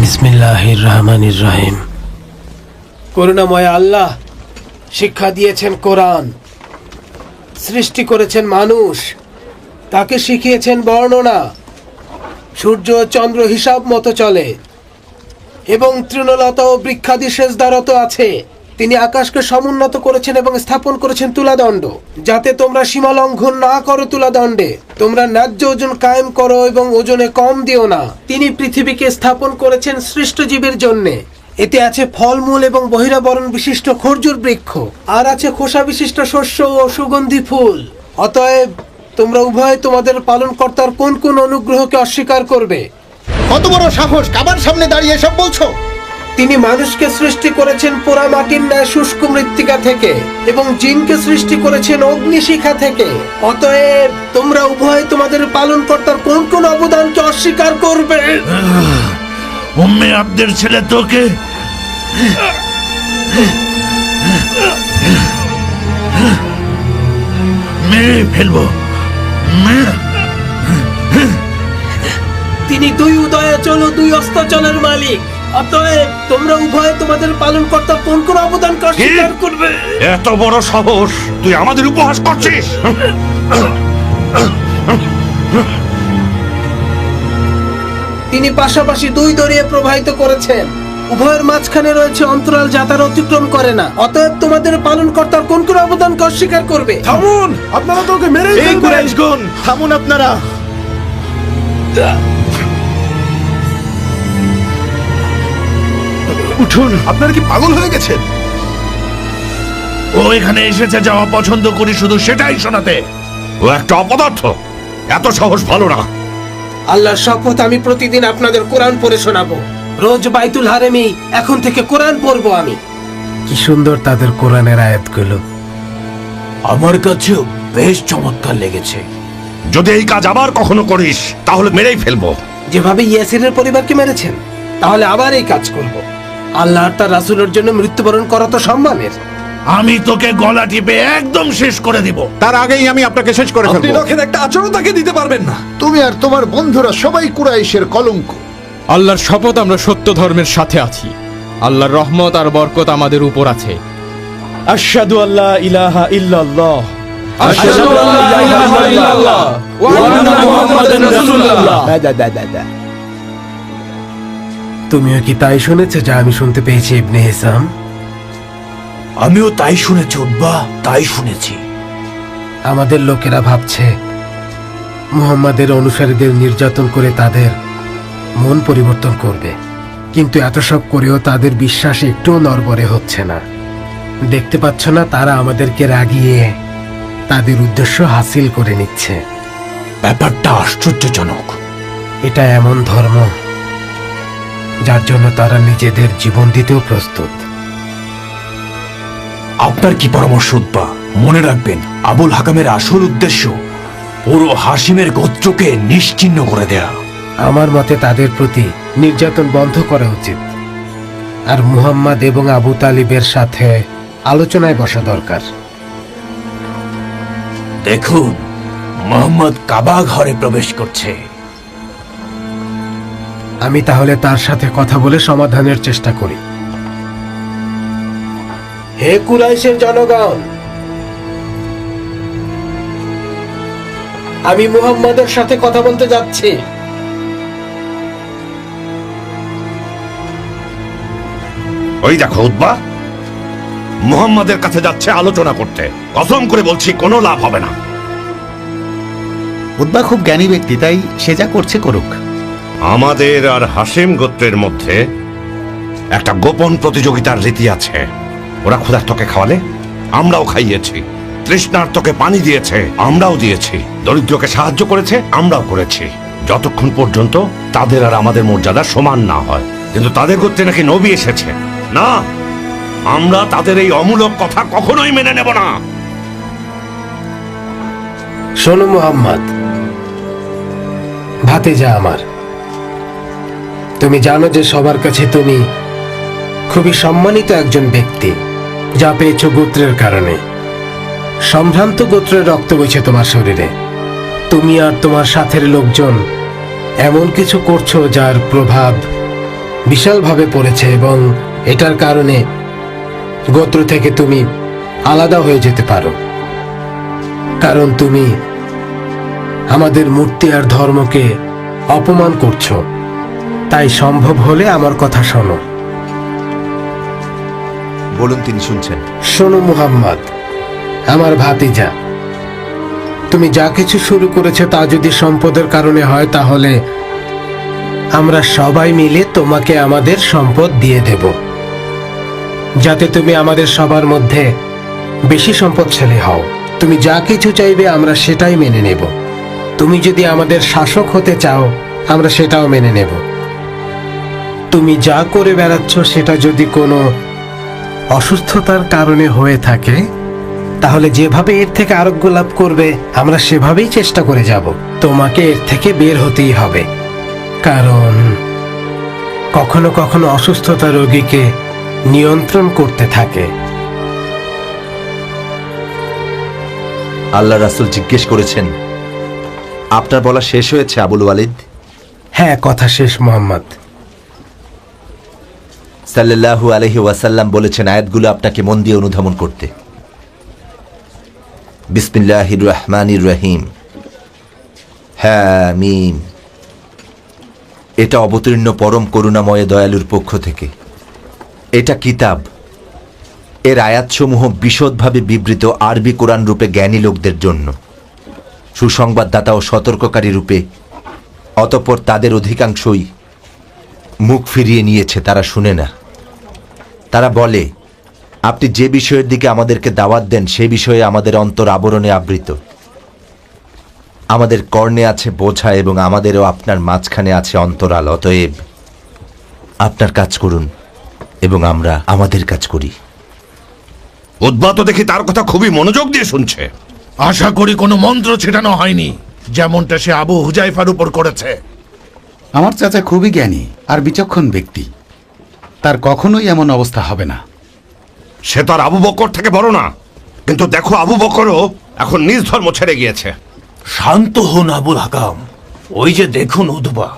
বিসমিল্লাহির রহমানির রহিম। করুণাময় আল্লাহ শিক্ষা দিয়েছেন কোরআন, সৃষ্টি করেছেন মানুষ, তাকে শিখিয়েছেন বর্ণনা, সূর্য চন্দ্র হিসাব মতো চলে এবং তৃণলতা ও বৃক্ষাদি সেজদারত আছে। তিনি আকাশকে সমুন্নত করেছেন এবং স্থাপন করেছেন তুলাদণ্ড, যাতে তোমরা সীমা লঙ্ঘন না করো তুলাদণ্ডে। তোমরা ন্যায্য ওজন কায়েম করো এবং ওজনে কম দিও না। তিনি পৃথিবীকে স্থাপন করেছেন সৃষ্ট জীবের জন্যে। এতে আছে ফলমূল এবং বহিরাবরণ বিশিষ্ট খর্জুর বৃক্ষ, আর আছে খোসা বিশিষ্ট শস্য ও সুগন্ধি ফুল। অতএব তোমরা উভয় তোমাদের পালনকর্তার কোন কোন অনুগ্রহকে অস্বীকার করবে?
কত বড় সাহস, কাবার সামনে দাঁড়িয়ে এসব বলছো?
তিনি মানুষকে সৃষ্টি করেছেন পোড়া মাটির ন্যায় শুষ্ক মৃত্তিকা থেকে এবং জিনকে সৃষ্টি করেছেন অগ্নিশিখা থেকে। অতএব তোমরা উভয় তোমাদের পালনকর্তার কোন কোন অবদানকে অস্বীকার করবে?
উম্মে আব্দের ছেলে তোকে মেরে ফেলবো।
তিনি দুই উদয়াচল ও দুই অস্তাচলের মালিক। অতএব তোমরা উভয়ে তোমাদের পালনকর্তা কোন কোন অবদানকে অস্বীকার করবে?
এত বড় সাহস, তুই আমাদের উপহাস করছিস?
তিনি পাশাপাশি দুই দরিয়া প্রবাহিত করেছেন, উভয়ের মাঝখানে রয়েছে অন্তরাল যা তারা অতিক্রম করে না। অতএব তোমাদের পালনকর্তার কোন কোন অবদানকে অস্বীকার করবে?
থামুন, আপনারা তো ওকে মেরেই ফেলবেন।
কুরাইশগণ, থামুন আপনারা।
উঠুন, আপনারা কি পাগল হয়ে গেছেন? ও এখানে এসেছে যাওয়া পছন্দ করি শুধু সেটাই শোনাতে।
ও একটা অপদার্থ, এত সাহস ভালো না।
আল্লাহর শপথ, আমি প্রতিদিন আপনাদের কোরআন পড়ে শোনাবো। রোজ বাইতুল হারেমি এখন থেকে কোরআন পড়বো আমি। কি সুন্দর তাদের কোরআনের আয়াতগুলো।
আমার কাছেও বেশ চমৎকার লেগেছে।
যদি এই কাজ আবার কখনো করিস তাহলে মেরেই ফেলবো।
যেভাবে ইয়াসিরের পরিবারকে মেরেছেন, তাহলে আবার এই কাজ করব। আল্লাহ আর তার রাসূলের জন্য মৃত্যুবরণ করা তো সম্মানের।
আমি তোকে গলা টিপে একদম শেষ করে দিব।
তার আগেই আমি আপনাকে শেষ করে
আপনি
ফেলবো।
নখের একটা আচরণ তাকে দিতে পারবেন না।
তুমি আর তোমার বন্ধুরা সবাই কুরাইশের কলঙ্ক।
আল্লাহর শপথ, আমরা সত্য ধর্মের সাথে আছি। আল্লাহর রহমত আর বরকত আমাদের উপর আছে। আশহাদু আল্লা ইলাহা ইল্লাল্লাহ, আশহাদু আল্লা ইলাহা ইল্লাল্লাহ ওয়া আন্না মুহাম্মাদান রাসূলুল্লাহ।
তুমিও কি তাই শুনেছো যা আমি শুনতে পেয়েছি ইবনে হিসাম?
আমিও তাই শুনেছি উদ্বা, তাই শুনেছি।
আমাদের লোকেরা ভাবছে মুহাম্মাদের অনুসারীদের নির্যাতন করে তাদের মন পরিবর্তন করবে, কিন্তু এত সব করেও তাদের বিশ্বাস একটুও নড়বড়ে হচ্ছে না। দেখতে পাচ্ছ না তারা আমাদেরকে রাগিয়ে তাদের উদ্দেশ্য হাসিল করে নিচ্ছে।
ব্যাপারটা আশ্চর্যজনক।
এটা এমন ধর্ম যার জন্য তারা নিজেদের জীবন দিতেও প্রস্তুত।
আপনার কি পরামর্শ উদ্বা? মনে রাখবেন, আবুল হাকামের আসল উদ্দেশ্য পুরো হাসিমের গোত্রকে নিশ্চিহ্ন করে দেয়া।
আমার মতে তাদের প্রতি নির্যাতন বন্ধ করা উচিত, আর মুহাম্মদ এবং আবু তালিবের সাথে আলোচনায় বসা দরকার।
দেখুন, মোহাম্মদ কাবা ঘরে প্রবেশ করছে।
আমি তাহলে তার সাথে কথা বলে সমাধানের চেষ্টা করি। হে কুরাইশের জনগণ, আমি মুহাম্মদের সাথে কথা বলতে যাচ্ছি।
ওই দেখো উদ্বা, মুহাম্মাদের কাছে যাচ্ছে আলোচনা করতে। কসম করে বলছি কোনো লাভ হবে না।
উদ্বা খুব জ্ঞানী ব্যক্তি, তাই সে যা করছে করুক।
আমাদের আর হাসিম গোত্রের মধ্যে একটা গোপন প্রতিযোগিতার রীতি আছে। ওরা ক্ষুধার্তকে খাওয়ালে আমরাও খাইয়েছি, তৃষ্ণার্তকে পানি দিয়েছে আমরাও দিয়েছি, দরিদ্রকে সাহায্য করেছে আমরাও করেছি, যতক্ষণ পর্যন্ত তাদের আর আমাদের মর্যাদা সমান না হয়। কিন্তু তাদের গোত্রে নাকি নবী এসেছে। না, আমরা তাদের এই অমূলক কথা কখনোই মেনে নেব না।
শোনো মুহাম্মদ, ভাতিজা আমার, তুমি জানো যে সবার কাছে তুমি খুবই সম্মানিত একজন ব্যক্তি, যা পেয়েছ গোত্রের কারণে। সম্ভ্রান্ত গোত্রের রক্ত বইছে তোমার শরীরে। তুমি আর তোমার সাথের লোকজন এমন কিছু করছো যার প্রভাব বিশালভাবে পড়েছে, এবং এটার কারণে গোত্র থেকে তুমি আলাদা হয়ে যেতে পারো। কারণ তুমি আমাদের মূর্তি আর ধর্মকে অপমান করছো। তাই সম্ভব হলে আমার কথা শোনো।
বলুন, তিনি শুনছেন।
শোনো মুহাম্মদ, আমার ভাতিজা, তুমি যা কিছু শুরু করেছো তা যদি সম্পদের কারণে হয়, তাহলে আমরা সবাই মিলে তোমাকে আমাদের সম্পদ দিয়ে দেব, যাতে তুমি আমাদের সবার মধ্যে বেশি সম্পদশালী হও। তুমি যা কিছু চাইবে আমরা সেটাই মেনে নেব। তুমি যদি আমাদের শাসক হতে চাও, আমরা সেটাও মেনে নেব। তুমি যা করে বেড়াচ্ছ সেটা যদি কোনো অসুস্থতার কারণে হয়ে থাকে, তাহলে যেভাবে এর থেকে আরোগ্য লাভ করবে আমরা সেভাবেই চেষ্টা করে যাব। তোমাকে এর থেকে বের হতেই হবে, কারণ কখনো কখনো অসুস্থতা রোগীকে নিয়ন্ত্রণ করতে থাকে।
আল্লাহ রাসূল জিজ্ঞেস করেছেন, আপনার বলা শেষ হয়েছে আবুল ওয়ালিদ?
হ্যাঁ, কথা শেষ মুহাম্মদ।
সাল্লাল্লাহু আলাইহি ওয়াসাল্লাম বলেছেন আয়াতগুলো আপনাকে মন দিয়ে অনুধাবন করতে। বিসমিল্লাহির রহমানির রহিম, হ্যাঁ মিম। এটা অবতীর্ণ পরম করুণাময় দয়ালুর পক্ষ থেকে। এটা কিতাব। এর আয়াতসমূহ বিশদভাবে বিবৃত আরবি কোরআন রূপে জ্ঞানী লোকদের জন্য, সুসংবাদদাতা ও সতর্ককারী রূপে। অতঃপর তাদের অধিকাংশই মুখ ফিরিয়ে নিয়েছে, তারা শুনে না। তারা বলে, আপনি যে বিষয়ের দিকে আমাদেরকে দাওয়াত দেন সে বিষয়ে আমাদের অন্তর আবরণে আবৃত। আমাদের কর্ণে আছে বোঝা এবং আমাদেরও আপনার মাঝখানে আছে অন্তরাল। অতএব আপনার কাজ করুন এবং আমরা আমাদের কাজ করি।
উদ্বাত দেখি তার কথা খুবই মনোযোগ দিয়ে শুনছে।
আশা করি কোনো মন্ত্র ছেটানো হয়নি, যেমনটা সে আবু হুজাইফার উপর করেছে।
আমার চাচা খুবই জ্ঞানী আর বিচক্ষণ ব্যক্তি, তার কখনোই এমন অবস্থা হবে না।
সে তার আবু বকর থেকে বড় না, কিন্তু দেখো আবু বকরও এখন নিজ ধর্ম ছেড়ে গিয়েছে।
শান্ত হন আবুল হাকাম, ওই যে দেখুন উদ্বা।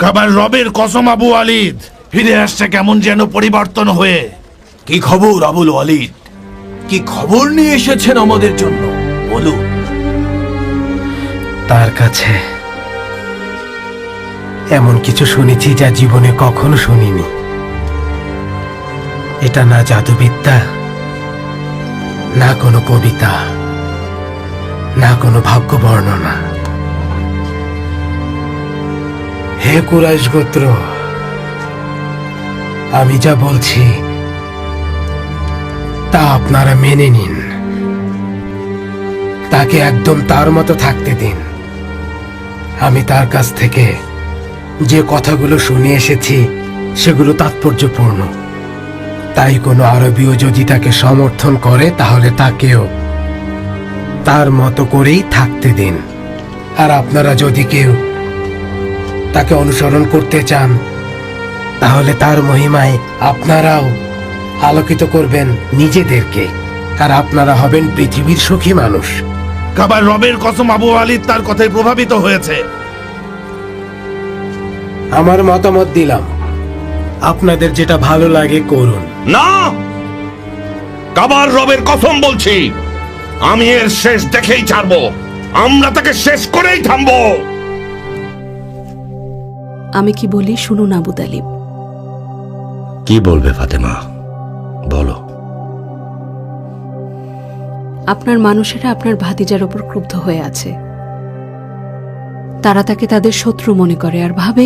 কাবার রবের কসম আবু ওয়ালিদ ফিরে আসছে কেমন যেন পরিবর্তন হয়ে।
কি খবর আবুল ওয়ালিদ? কি খবর নিয়ে এসেছেন আমাদের জন্য বলুন।
তার কাছে এমন কিছু শুনেছি যা জীবনে কখনো শুনিনি। এটা না জাদুবিদ্যা, না কোনো কবিতা, না কোনো ভাগ্য বর্ণনা। হে কুরাইশ গোত্র, আমি যা বলছি তা আপনারা মেনে নিন। তাকে একদম তার মতো থাকতে দিন। আমি তার কাছ থেকে যে কথাগুলো শুনে এসেছি সেগুলো তাৎপর্যপূর্ণ। তাই কোনো আরবীয় যদি তাকে সমর্থন করে তাহলে তাকেও তার মতো করেই থাকতে দিন। আর আপনারা যদি কেউ তাকে অনুসরণ করতে চান তাহলে তার মহিমায় আপনারাও আলোকিত করবেন নিজেদেরকে, আর আপনারা হবেন পৃথিবীর সুখী মানুষ।
কাবার রবের কসম আবু ওয়ালিদ তার কথায় প্রভাবিত হয়েছে।
আমার মতামত দিলাম, আপনাদের যেটা ভালো লাগে করুন।
না, কাবার রবের কসম বলছি, আমি এর শেষ দেখেই ছাড়বো। আমরা তাকে শেষ করেই থামবো।
আমি কি বলি শুনুন আবু তালিব।
কি বলবে ফাতেমা, বলো।
আপনার মানুষেরা আপনার ভাতিজার ওপর ক্রুদ্ধ হয়ে আছে। তারা তাকে তাদের শত্রু মনে করে আর ভাবে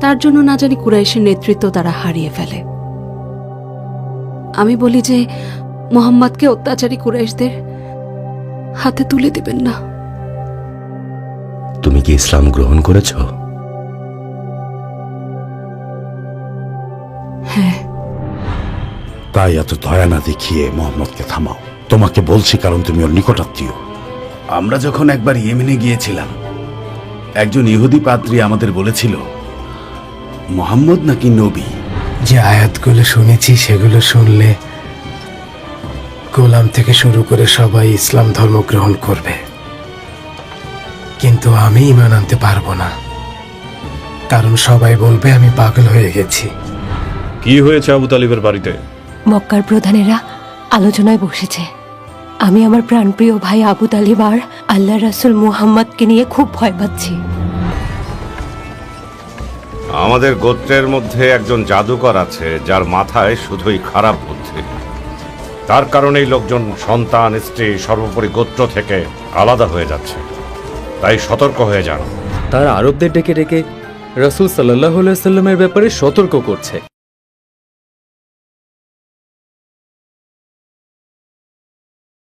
তার জন্য না জানি কুরাইশের নেতৃত্ব তারা হারিয়ে ফেলে। আমি বলি যে মোহাম্মদকে অত্যাচারী কুরাইশদের হাতে তুলে দিবেন না।
তুমি কি ইসলাম গ্রহণ করেছ?
হ্যাঁ।
তাই এত দয়া না দেখিয়ে মোহাম্মদকে থামাও। তোমাকে বলছি কারণ তুমি ওর নিকটাত্মীয়।
আমরা যখন একবার ইয়েমেনে গিয়েছিলাম, একজন ইহুদি পাদ্রী আমাদের বলেছিল মোহাম্মদ নাকি নবী।
যে আয়াতগুলো শুনেছি সেগুলো শুনলে গোলাম থেকে শুরু করে সবাই ইসলাম ধর্ম গ্রহণ করবে, কিন্তু আমি ঈমান আনতে পারবো না, কারণ সবাই বলবে আমি পাগল হয়ে গেছি।
কি হয়েছে আবু তালিবের বাড়িতে?
মক্কার প্রধানেরা আলোচনায় বসেছে। আমি আমার প্রাণপ্রিয় ভাই আবু তালিব আর আল্লাহ রাসূল মুহাম্মদকে নিয়ে খুব ভয় পাচ্ছি।
আমাদের গোত্রের মধ্যে একজন জাদুকর আছে যার মাথায় শুধুই খারাপ বুদ্ধি। তার কারণেই লোকজন সন্তান, স্ত্রী, সর্বোপরি গোত্র থেকে আলাদা হয়ে যাচ্ছে। তাই সতর্ক হয়ে যান।
তারা আরবদের ডেকে ডেকে রাসূল সাল্লাল্লাহু আলাইহি ওয়াসাল্লামের ব্যাপারে সতর্ক করছে।